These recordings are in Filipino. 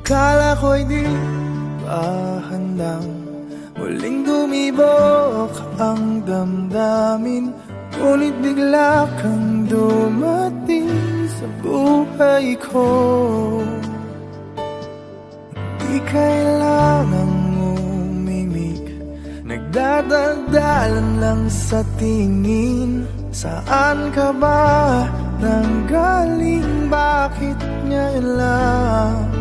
Akala ko'y di pa handang muling dumibok ang damdamin, ngunit bigla kang dumating sa buhay ko. Di kailangang umimik, nagdadaldalan lang sa tingin. Saan ka ba nanggaling? Bakit ngayon lang?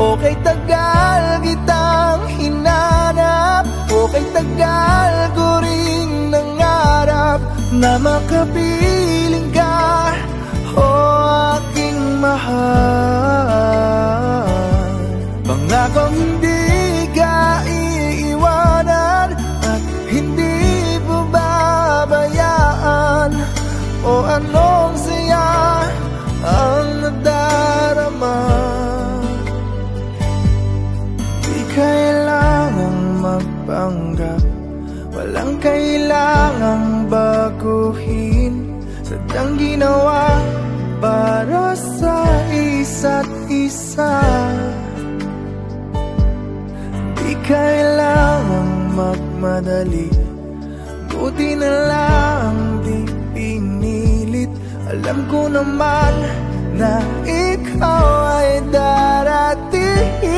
Okay, tagal kitang hinanap, okay, tagal ko ring nangarap na makapiling ka, o aking mahal. Pangakong hindi ka iiwanan at hindi babayaan, o anong saya ang nadarama. Kailangang magpanggap, walang kailangang baguhin, sadyang ginawa para sa isa't isa. Di kailangang magmadali, buti na lang di pinilit. Alam ko naman na ikaw ay darating.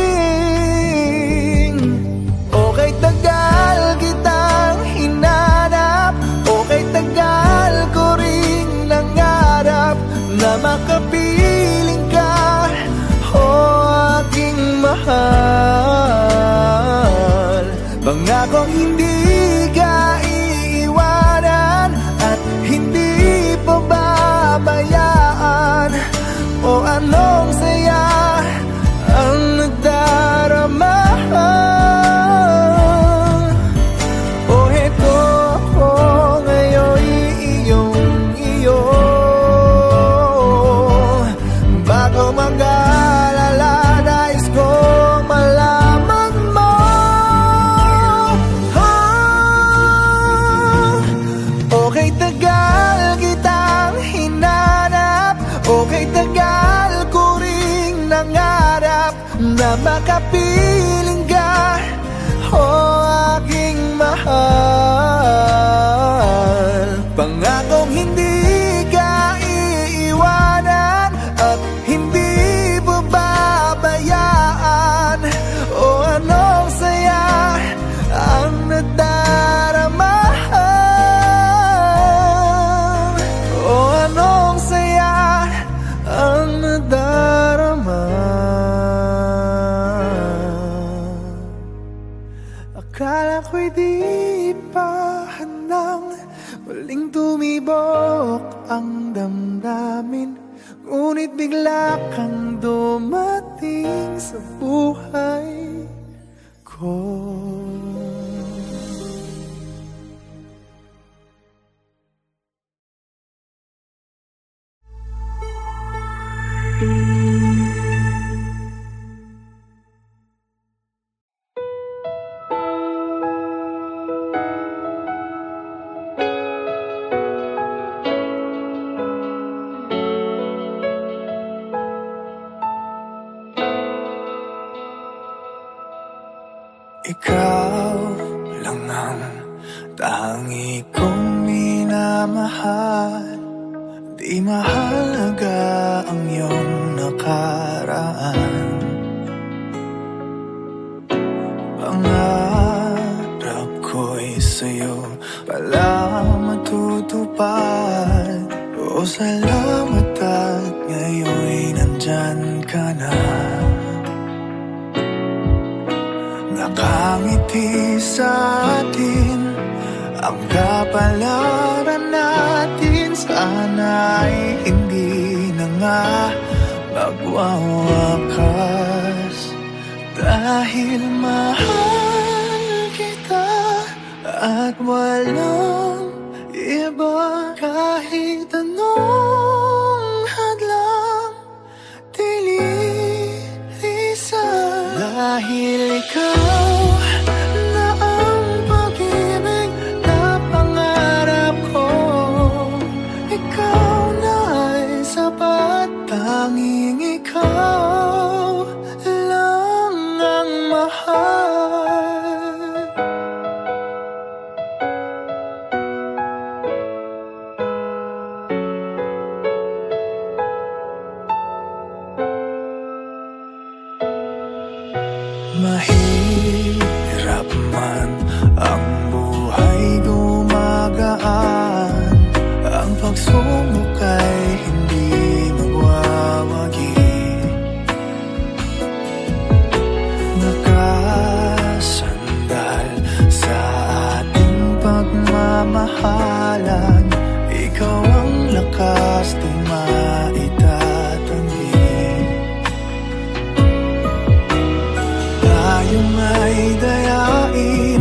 Okay, tagal kitang hinanap, okay, tagal ko ring nangarap na makapiling ka, o aking mahal. Pangakong hindi ka iiwanan at hindi pababayaan, o anong saya ang nagdarama. Na makapiling ka, o aking mahal. Pangakong hindi ka iiwanan at hindi babayaan, o anong saya ang nadarama, o anong saya ang nadarama. Akala ko'y di pa handang muling tumibok ang damdamin, ngunit bigla kang dumating sa buhay ko. Ikaw lang ang tangi kong minamahal. Di mahalaga ang iyong nakaraan. Pangarap ko'y sa'yo pala matutupad. O salamat at ngayon'y nandyan ka na. Nakangiti sa atin ang kapalaran natin. Sana'y hindi na nga magwawakas, dahil mahal kita at walang iba. Kahit anong hadlang dililisan, dahil ikaw na ang pag-ibig na pangarap ko. Ikaw na ay sapat, tanging ikaw Mahirap man ang buhay gumagaan, ang pagsubok ay hindi magwawagi. Nakasandal sa ating pagmamahalan, ikaw ang lakas di maitatanggi. Tayo may dayain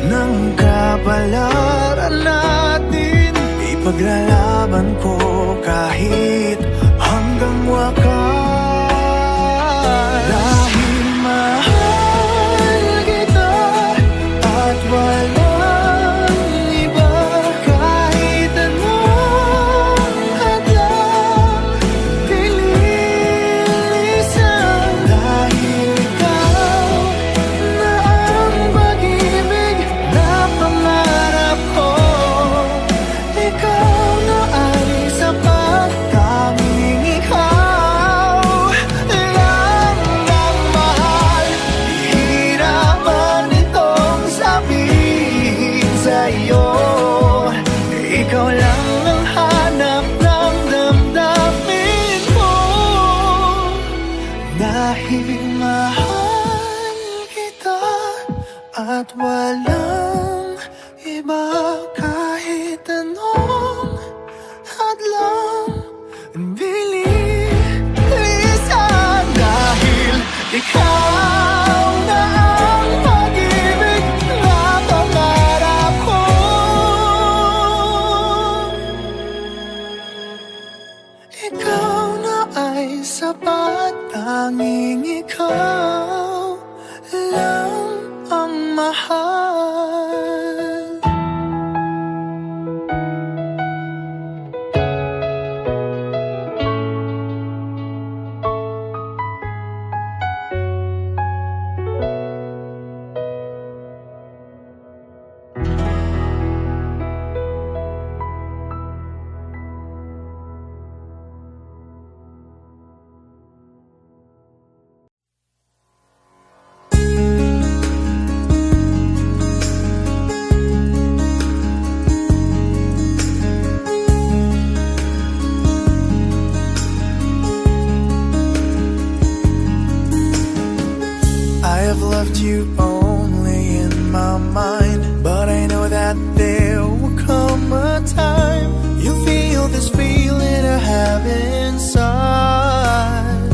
ng kapalaran natin, ipaglalaban ko kahit hanggang wakas. Dahil mahal kita at walang iba, kahit anong hadlang dililisan. Dahil ikaw na ang pag-ibig na pangarap ko, ikaw na ay sapat, tanging ikaw lang ang mahal. Hihirapan itong sabihin sa'yo, ikaw lang ang hanap ng damdamin ko. Dahil mahal kita at walang iba, kahit anong hadlang bilisan. Dahil ikaw na ang pag-ibig na pangarap ko, ikaw na ay sapat, tanging ikaw lang ang mahal. I have loved you only in my mind, but I know that there will come a time you'll feel this feeling I have inside.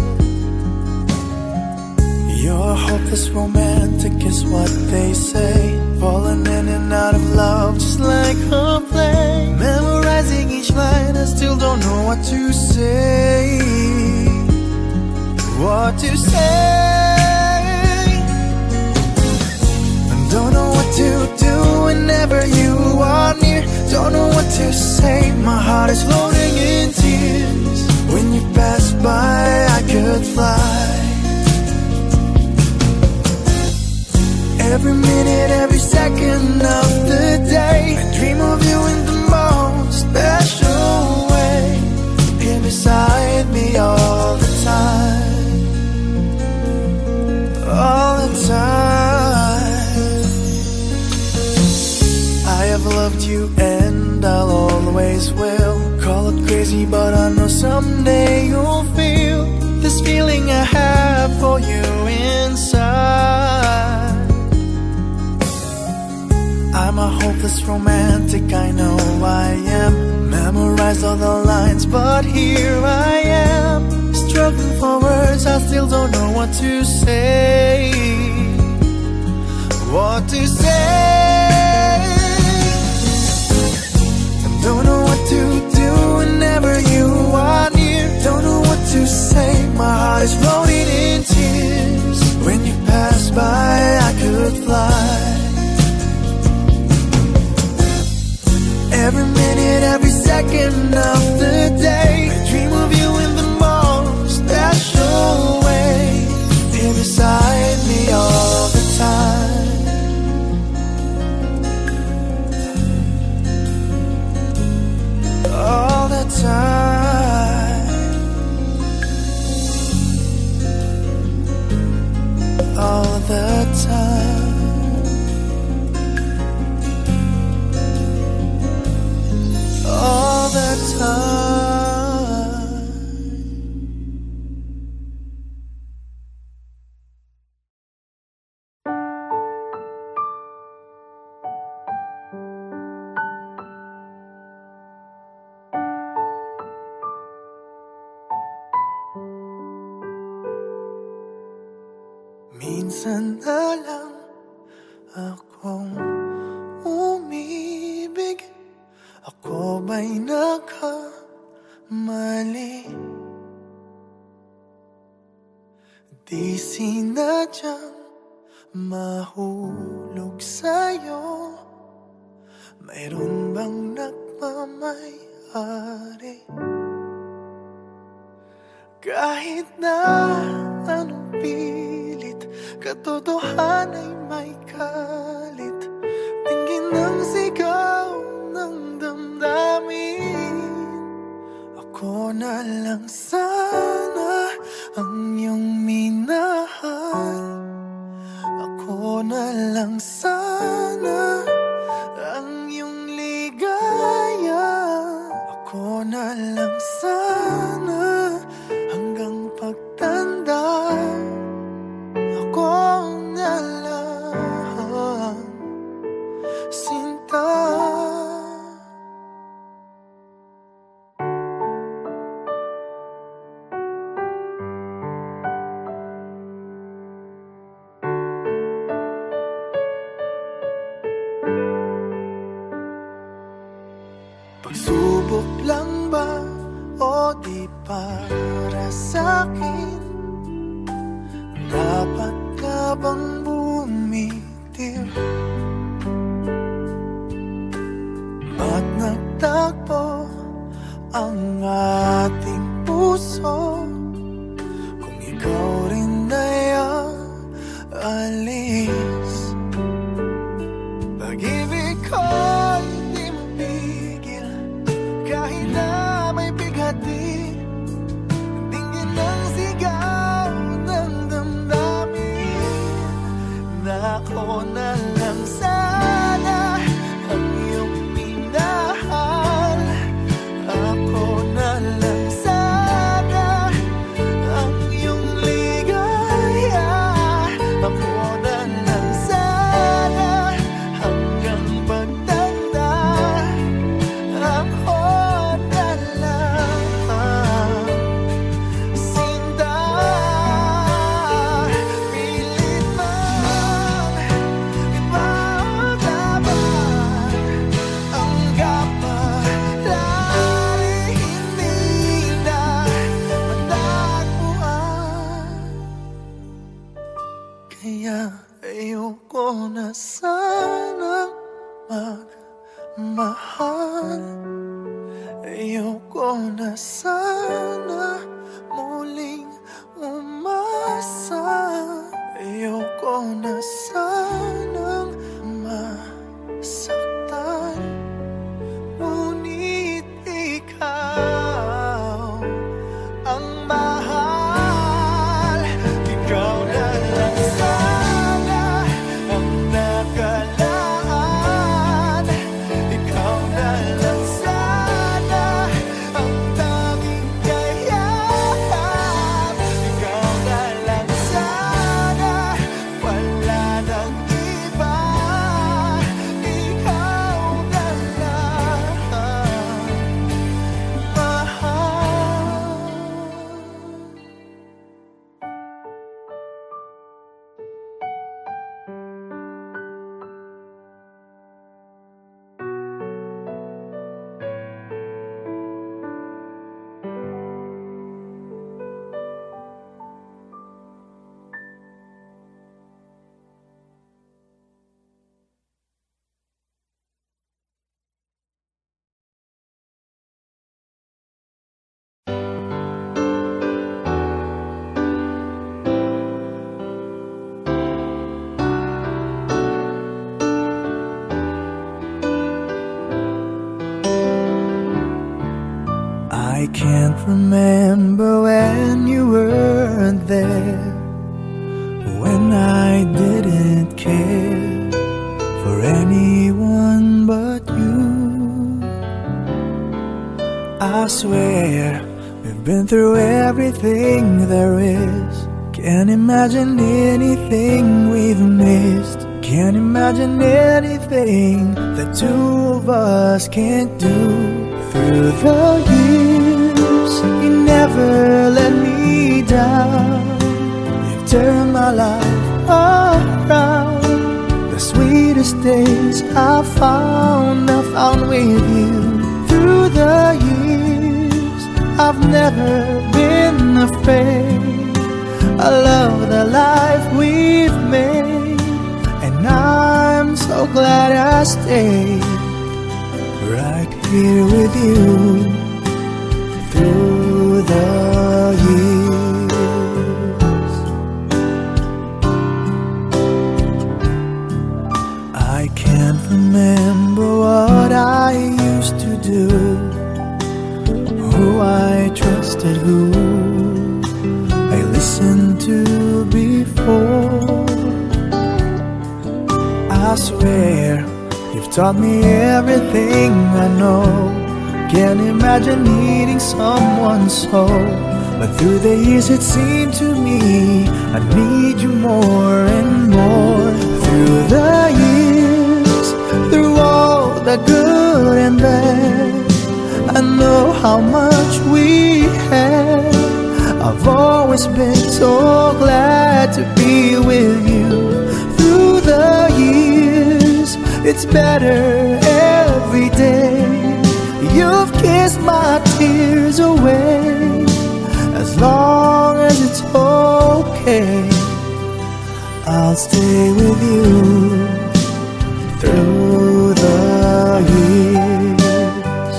You're hopeless romantic is what they say, falling in and out of love just like a play. Memorizing each line, I still don't know what to say. What to say? Don't know what to do whenever you are near. Don't know what to say, my heart is floating in tears. When you pass by, I could fly. Every minute, every second of the day, I dream of you in the most special way. Here beside me all the time, all the time. I have loved you and I'll always will. Call it crazy, but I know someday you'll feel this feeling I have for you inside. I'm a hopeless romantic, I know I am. Memorized all the lines, but here I am, struggling for words, I still don't know what to say. What to say? Don't know what to do whenever you are near. Don't know what to say, my heart is floating in tears. When you pass by, I could fly. Every minute, every second of the day, I dream of you in the most special way. Here beside me all the time. All the time, all the time, all the time. Minsan na lang akong umibig. Ako ba'y nakamali? Di sinadyang mahulog sa'yo. Mayroon bang nagmamay-ari? Kahit na anong pilit, katotohanan ay may kalit. Tingin ng sigaw ng damdamin. Ako na lang sana ang iyong minahal. Ako na lang sana ang iyong ligaya. Ako na lang sana hanggang pagtanda. Ako na lang, sinta. Pagsubok lang ba o di para sa'kin? Dapat ka bang bumitiw? Ba't nagtagpo ang ating puso kung ikaw rin ay aalis? Pag-ibig ko'y di mapigil kahit na may bighati. Tingin ng sigaw ng damdamin na ako na lang sana ang iyong minahal. Ako na lang sana ang iyong ligaya. Ako na lang sana hanggang pagtanda. Ako na lang, sinta. Pilit man ipautaban ang kapalaran, hindi na matagpuan. Kaya ayoko na sanang magmahal. Ayoko na sana muling umasa. Ayoko na sanang masaktan. Ngunit ikaw ang mahal. Ikaw na lang sana ang nakalaan. Ikaw na lang sana ang tanging kayahan. Ikaw na lang sana, wala nang iba. Ikaw na lang mahal. I can't remember when you weren't there, when I I swear we've been through everything there is. Can't imagine anything we've missed. Can't imagine anything the two of us can't do. Through the years, you never let me down. You've turned my life around. The sweetest days I found with you. Through the years, I've never been afraid. I love the life we've made, and I'm so glad I stayed right here with you through the years. I can't remember what I used to do, who I trusted, who I listened to before. I swear you've taught me everything I know. Can't imagine needing someone so. But through the years it seemed to me I need you more and more. Through the years, through all the good and bad, I know how much we had. I've always been so glad to be with you. Through the years, it's better every day. You've kissed my tears away. As long as it's okay, I'll stay with you through the years.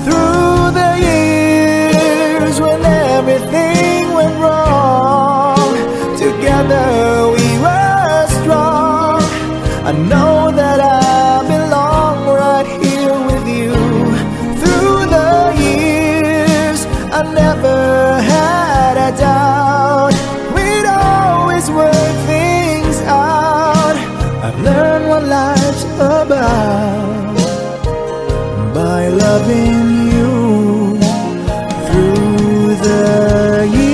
Through the years when everything went wrong, together we were strong. I know that I belong right here with you. Through the years, I never had a doubt. We'd always work things out. I've learned what life's about by loving you through the years.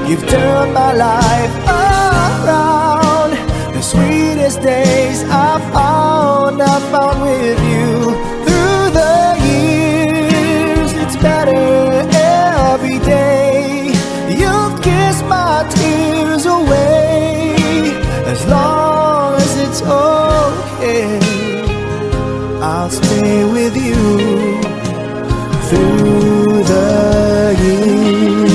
You've turned my life around. The sweetest days I found with you. Through the years, it's better every day. You've kissed my tears away. As long as it's okay, I'll stay with you through the years.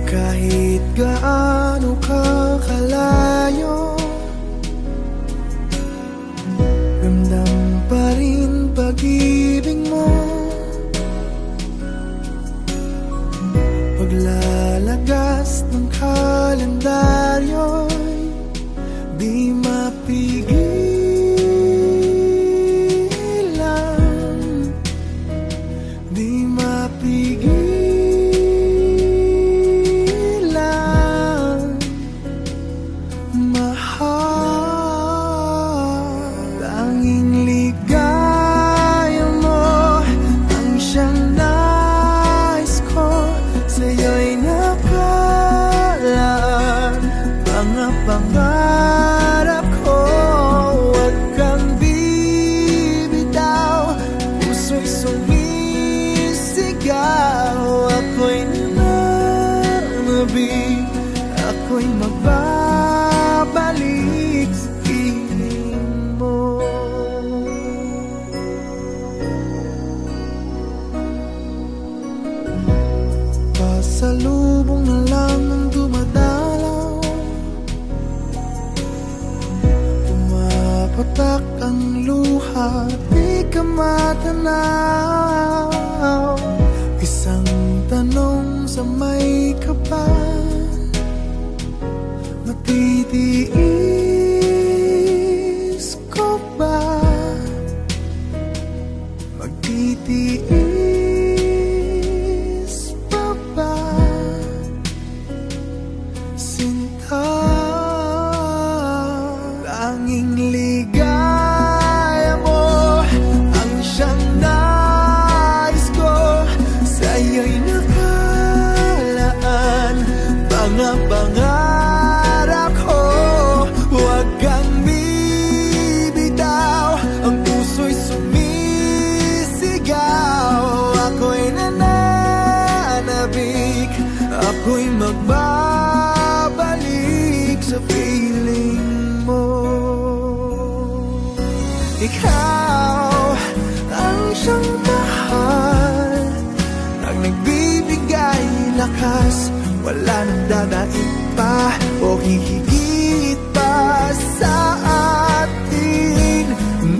Kahit gaano ka kalayo, ramdam pa rin pag-ibig mo. Paglalagas ng kalendaryo'y di mapigilan, di mapigilan. Pangarap at di ka matanaw. Isang tanong sa may kapal, matitiis ko ba? Magtitiis pa ba? Sinta, tanging ligaya mo ang siyang nais ko. Sa'yo'y nakalaan mga pangarap ko. Huwag kang bibitaw, ang puso'y sumisigaw. Ako'y nananabik, ako'y magbabalik sa piling mo. Ikaw ang siyang mahal, ang nagbibigay lakas. Wala nang dadaig pa o hihigit pa sa atin.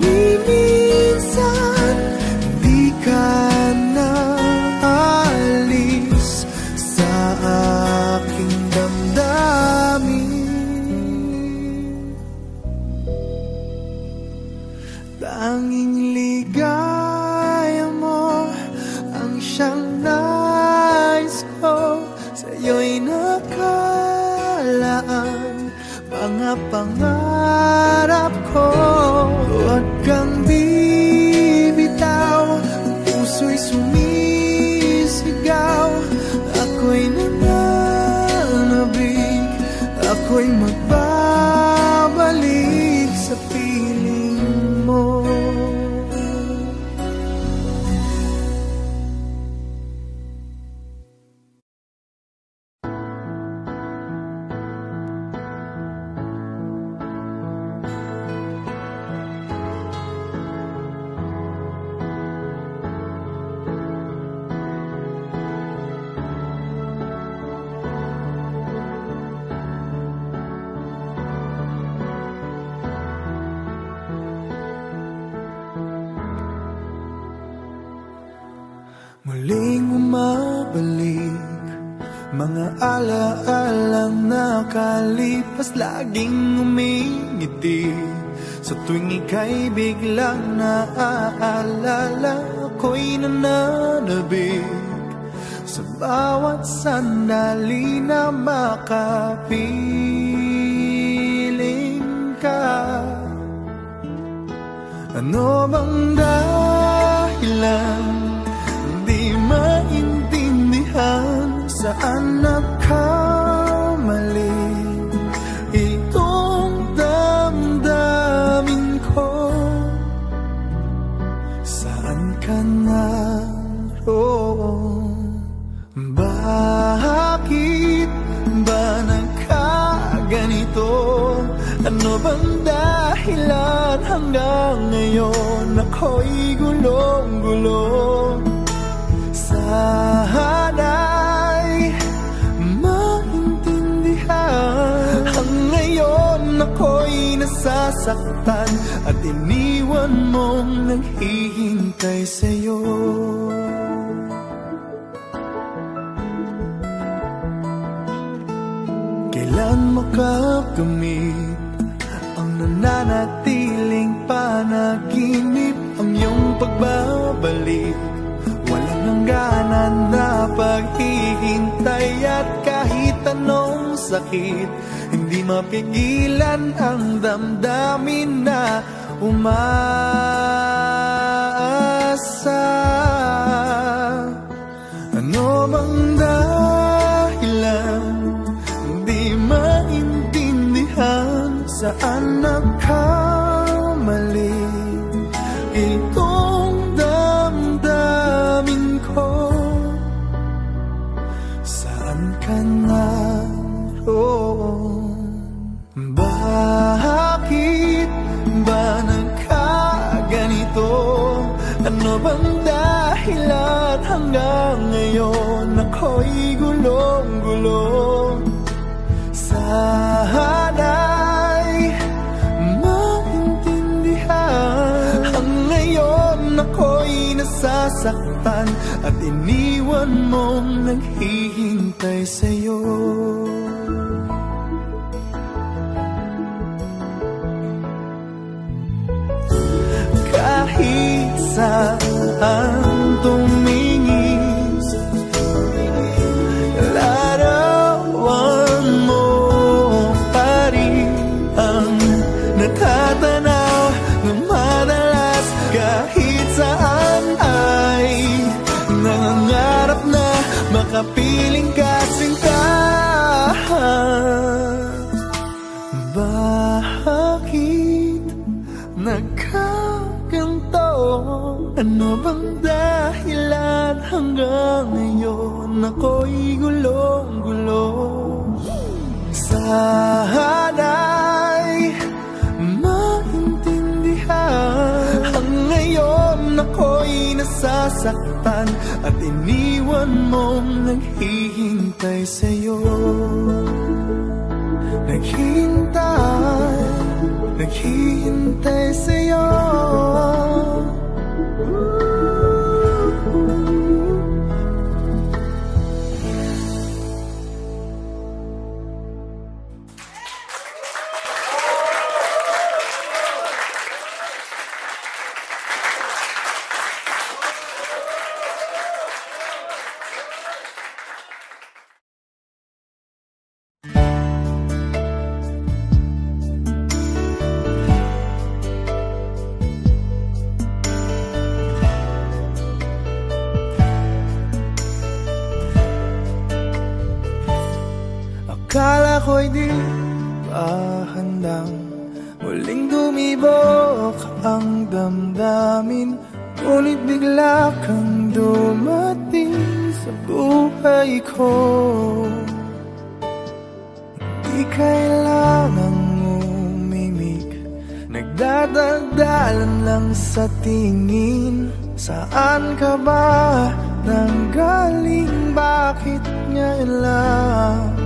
Ni minsan di ka na alis sa aking damdamin. Tanging ligaya mo ang siyang nais ko. Sa'yo'y nakalaan mga pangarap ko. Huwag kang bibitaw, puso'y sumisigaw. Ako'y nananabik, ako'y magbabalik sa piling mo. Muling umabalik mga alaalang nakalipas. Laging umingiti sa tuwing ika'y biglang naaalala. Ako'y nananabik sa bawat sandali na makapiling ka. Ano bang dahilan di maintindihan? Saan nagkamali itong damdamin ko? Saan ka naroon? Bakit ba nagkaganito? Ano bang dahilan hanggang ngayon ako'y gulong-gulong? Sana'y maintindihan. Ang ngayon ako'y nasasaktan at iniwan mong naghihintay sa'yo. Kailan makakamit ang nananatiling panaginip? Ang iyong pagbabalik, walang hangganan na paghihintay. At kahit anong sakit, hindi mapigilan ang damdamin na umaasa. Ano bang dahilan di maintindihan? Saan nagkamali itong damdamin ko? Saan ka naroon? Bakit ba nagkaganito? Ano bang dahilan hanggang ngayon ako'y gulong-gulong? Sana'y maintindihan. Ang nasasaktan at iniwan mong naghihintay sa'yo. Kahit saan tumingin, larawan mo pa rin ang natatanaw ng madalas. Kahit saan ay nangangarap na makapiling ka, sinta. Bakit nagkaganto? Ano bang dahilan hanggang ngayon ako'y gulong-gulo? Sana'y maintindihan, ang ngayon ako'y nasasaktan at iniwan mong naghihintay sa'yo. Naghihintay sa'yo. Akala ko'y di pa handang muling dumibok ang damdamin, ngunit bigla kang dumating sa buhay ko. Di kailangang umimik, nagdadaldalan lang sa tingin. Saan ka ba nanggaling? Bakit ngayon lang?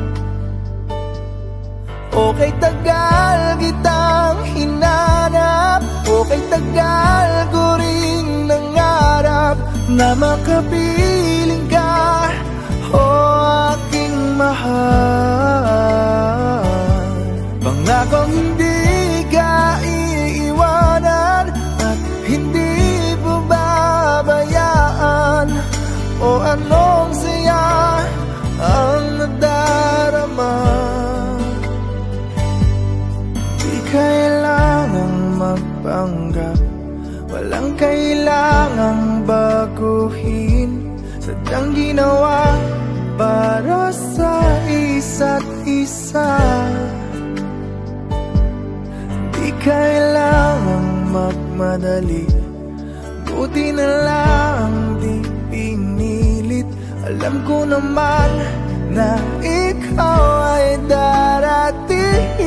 Okay, tagal kitang hinanap, okay, tagal ko rin nangarap na makapiling ka, o aking mahal. Pangakong hindi ka iiwanan at hindi babayaan, o anong saya ang nadarama. Kailangang magpanggap, walang kailangang baguhin, sadyang ginawa para sa isa't isa. Di kailangang magmadali, buti na lang di pinilit. Alam ko naman na ikaw ay darating.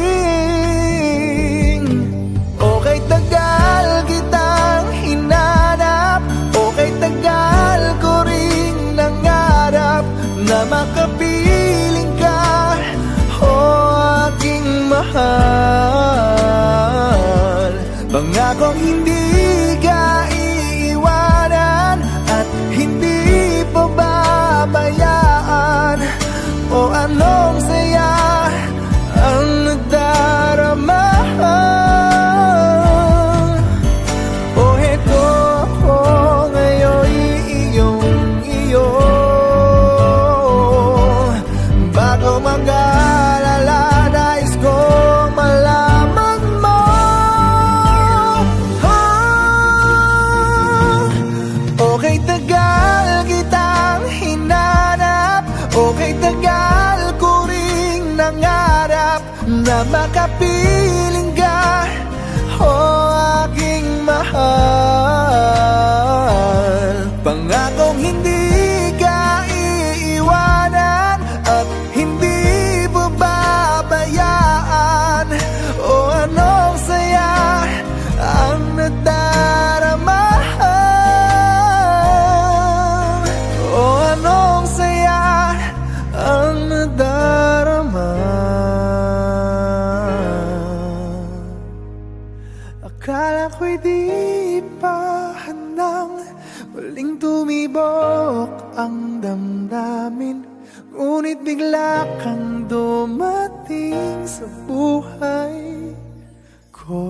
Okay, tagal kitang hinanap, okay, tagal ko rin nangarap na makapiling ka, o aking mahal. Pangakong hindi ka iiwanan at hindi pababayaan, o anong saya ang nadarama. Na makapiling ka, o aking mahal. Pangakong hindi ka iiwanan at hindi babayaan, o anong saya ang nadarama, o anong saya ang nadarama. Akala ko'y di pa handang muling ngunit bigla kang dumating sa buhay ko.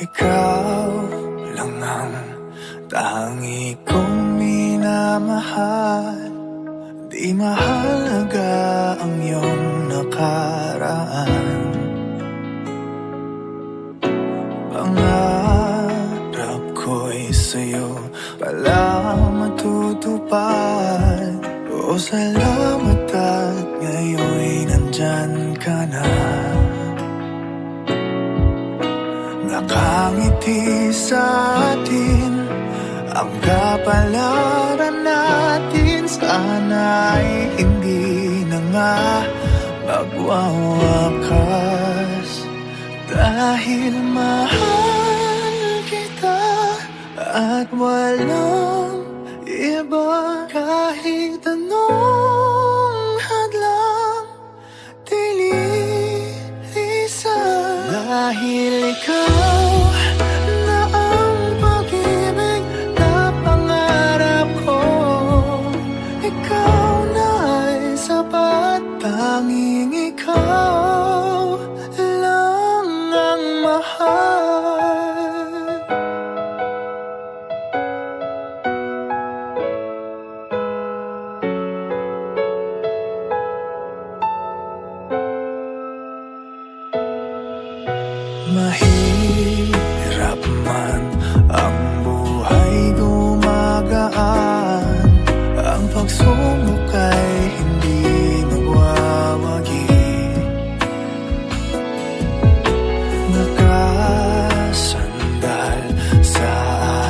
Ikaw lang ang tangi kong minamahal. Di mahalaga ang iyong nakaraan. Pangarap ko'y sa'yo pala matutupad. O salamat at ngayon'y nandyan ka na. Nakangiti sa atin ang kapalaran natin. Sana'y hindi na nga magwawakas. Dahil mahal kita at walang iba. Kahit anong hadlang dililisan. Dahil ikaw na ang pag-ibig na pangarap ko. Ikaw na ay sapat. Tanging ikaw lang ang mahal. Mahirap man ang buhay gumagaan. Ang pagsubok ay hindi nagwawagi. Nakasandal sa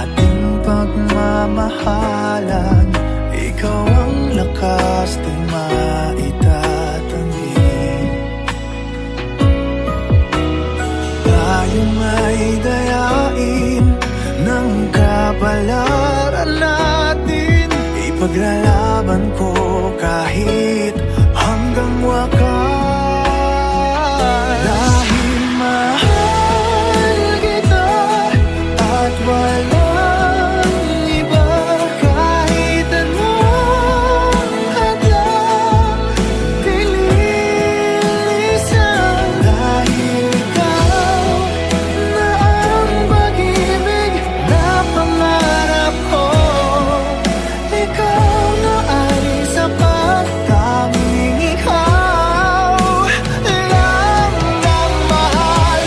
ating pagmamahalan. Ikaw ang lakas di maitatanggi. Tayo may dayain ng kapalaran natin. Ipaglalaban ko kahit hanggang wakas. Dahil mahal kita at walang iba. Kahit anong hadlang dililisan. Dahil ikaw na ang pag-ibig na pangarap ko. Ikaw na ay sapat. Tanging ikaw lang ang mahal.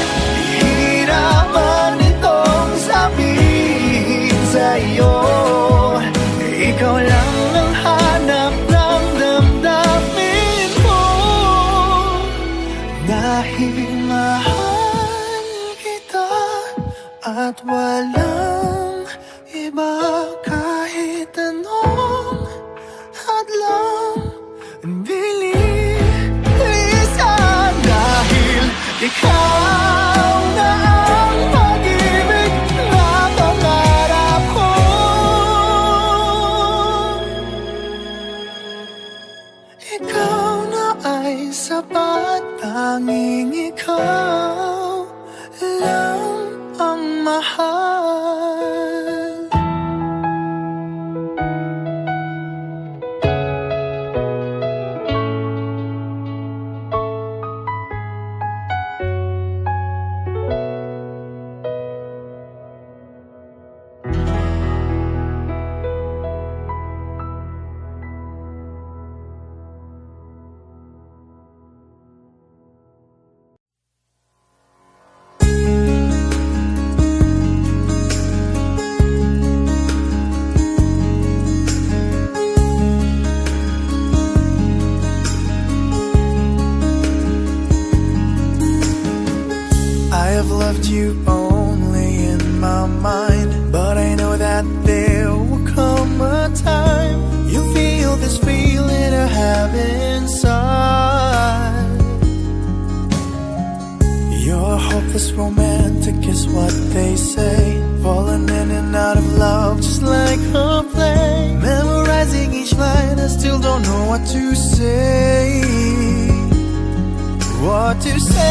Hihirapan itong sabihin sa'yo. Ikaw lang ang hanap ng damdamin ko. Dahil mahal kita at walang iba. Kahit anong hadlang dililisan. Dahil ikaw na ang pag-ibig na pangarap ko. Ikaw na ay sapat. Tanging ikaw lang ang mahal. I've loved you only in my mind, but I know that there will come a time you feel this feeling I have inside. say, what to say.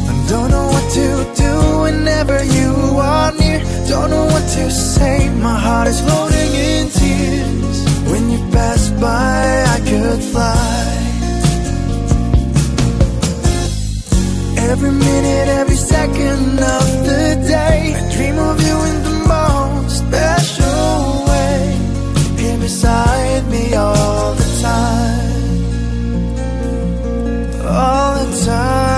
I don't know what to do whenever you are near. Don't know what to say, my heart is floating in tears. When you pass by, I could fly. Every minute, every second of the day, I dream of you in the most special way. Here beside me all the time, all the time.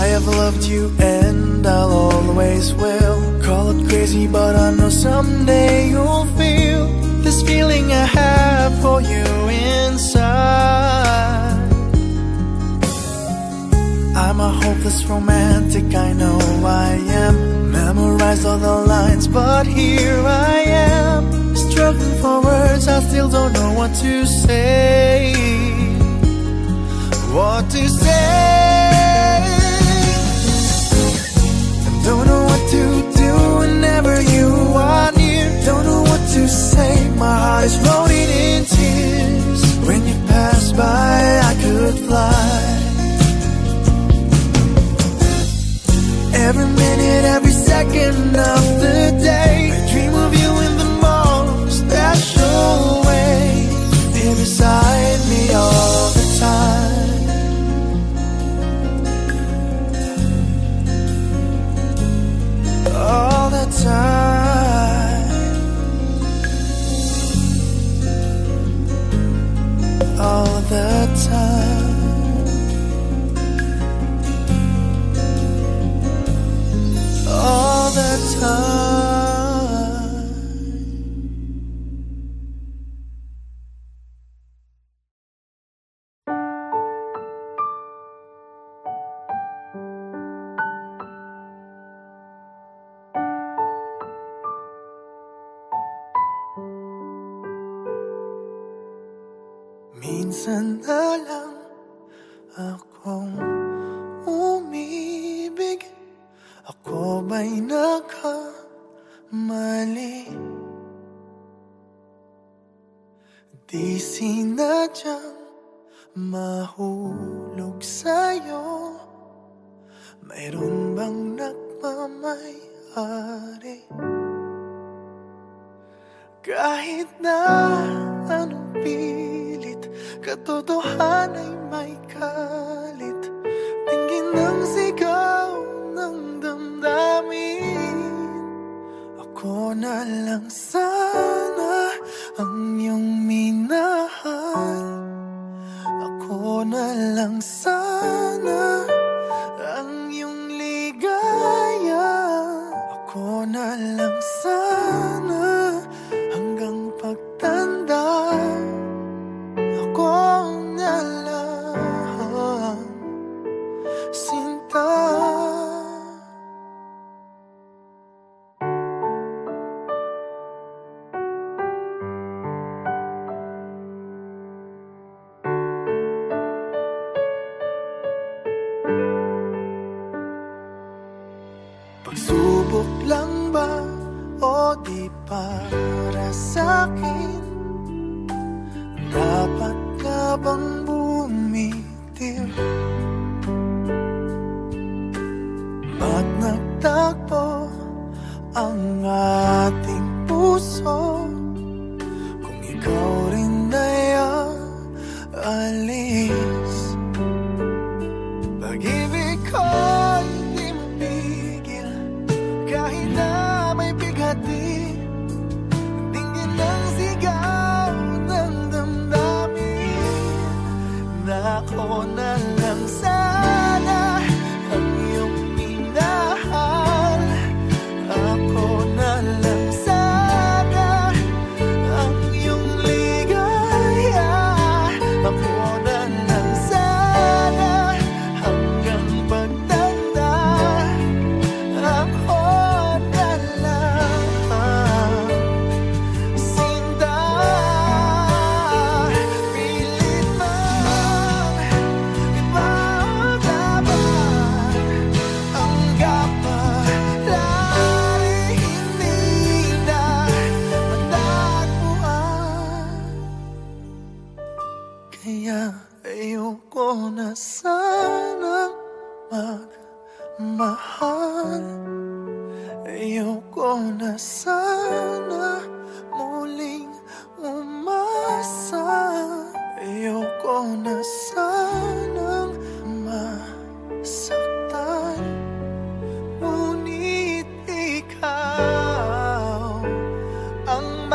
I have loved you and I'll always will. Call it crazy, but I know someday you'll feel this feeling I have for you inside. I'm a hopeless romantic, I know I am. Memorized all the lines, but here I am, struggling for words, I still don't know what to say. What to say. I don't know what to do whenever you are near. Don't know what to say, my heart is floating in tears. When you pass by, I could fly. Every minute, every second of the day, I dream of you in the most special way. Here beside me all the time, all the time, all the time. All the time. Minsan na lang akong umibig. Ako ba'y nagkamali? Di sinadyang mahulog sa'yo. Mayroon bang nagmamayari? Kahit na anong pilit, katotohanan ay may kalit. Tingin ng sigaw ng damdamin. Ako na lang sana ang iyong minahal. Ako na lang sana ang iyong ligaya. Ako na lang sana hanggang pagtanda. Ako na lang, Sinta. Pagsubok lang ba o di para sa'kin? Dapat ka bang bumitiw? Ba't nagtagpo ang ating puso kung ikaw rin ay aalis? Pag-ibig ko'y di mapigil kahit na may bighati. Tingin ng sigaw ng damdamin na ako na lang sana ang iyong minahal. Ako na lang sana ang iyong ligaya. Ako na lang sana hanggang pagtanda. Ako na lang, Sinta. Pilit man na sanang magmahal. Ayoko na sana muling umasa. Ayoko na sanang masaktan. Ngunit ikaw ang